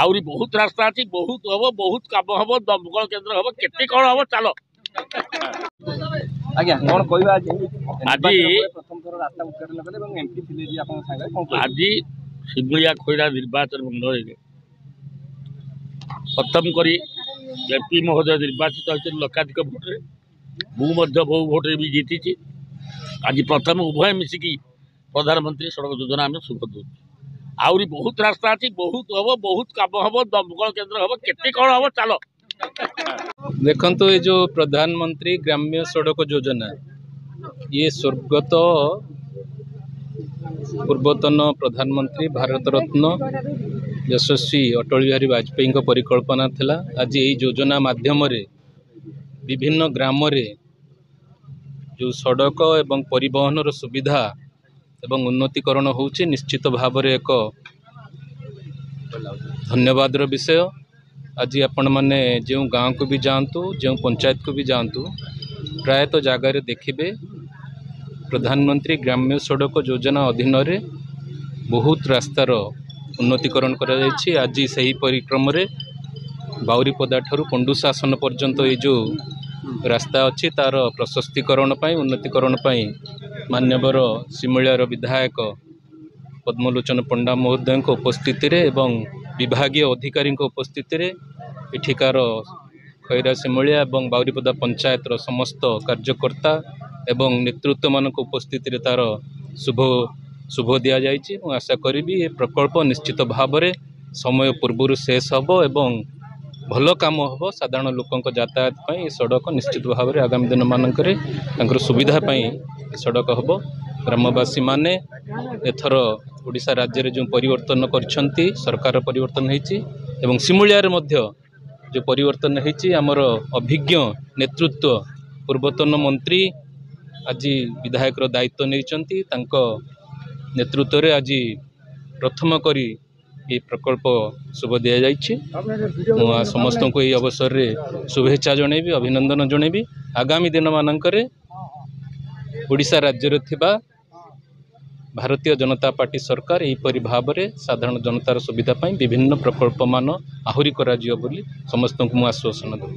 आउरी बहुत रास्ता अच्छी बहुत हम बहुत काम हम दमकल केन्द्र हम केते कौन हम चल आज्ञा कौन कहवा आज प्रथम थर रास्ता उद्घाटन कले एमपी थे जी आप कौन आज शिमुलिया खोईरा निर्वाचन मंडल प्रथम करी एमपी महोदय निर्वाचित होती लक्षाधिक भोटे बहु भोटे भी जीति आज प्रथम उभय मिसिकी प्रधानमंत्री सड़क योजना आम शुभ दे आउरी बहुत रास्ता अच्छी बहुत हम बहुत काम हम दमकल केन्द्र हम केते कौन हम चल देखो ये जो प्रधानमंत्री ग्राम्य सड़क योजना ये स्वर्गत पूर्वतन प्रधानमंत्री भारत रत्न यशस्वी अटल बिहारी वाजपेयी परिकल्पना थिला। आज ये योजना माध्यम विभिन्न ग्राम जो सड़क एवं परिवहन सुविधा एवं उन्नतीकरण होउछि निश्चित भाव में एक धन्यवाद विषय। आज आपण मैंने जो गाँव को भी जातु जो पंचायत को भी जातु प्रायतः जगार देखिए प्रधानमंत्री ग्राम्य सड़क योजना अधीन बहुत रास्तार उन्नतीकरण कर आज से परिक्रम बाउरीपदा ठारू पंडुशासन पर्यंत ये जो रास्ता अच्छी तार प्रशस्तीकरण उन्नतीकरण मान्यवर सिमुलियार विधायक पद्मलोचन पंडा महोदय उपस्थित एवं विभागीय अधिकारी उपस्थित एठिकार खैरा सिमुलिया एवं बाउरीपदा पंचायत समस्त कार्यकर्ता एवं नेतृत्व मानक उपस्थित तार शुभ दि जाइए। आशा करी ये प्रकल्प निश्चित भाव में समय पूर्व शेष हम एवं भल काम हम साधारण लोकों यातायात सड़क निश्चित भाव में आगामी दिन मानक सुविधापी सड़क हम ग्रामवासी माने एथर ओडिशा राज्य में जो परिवर्तन करछंती सरकार परिवर्तन होती सिमुलिया जो परिवर्तन होती आमर अभिज्ञ नेतृत्व पूर्वतन मंत्री आज विधायक दायित्व नहीं नेतृत्व में आज प्रथम करी ये प्रकल्प शुभ दि जाइए। समस्त को ये अवसर में शुभेच्छा जनइबी अभिनंदन जनइबी। आगामी दिन मानक ओडिशा राज्य थिबा भारतीय जनता पार्टी सरकार यहीपरि भाव में साधारण जनतार सुविधा विभिन्न प्रकल्प मान आहुरी करा जियो बोली समस्त को आश्वासन दूँ।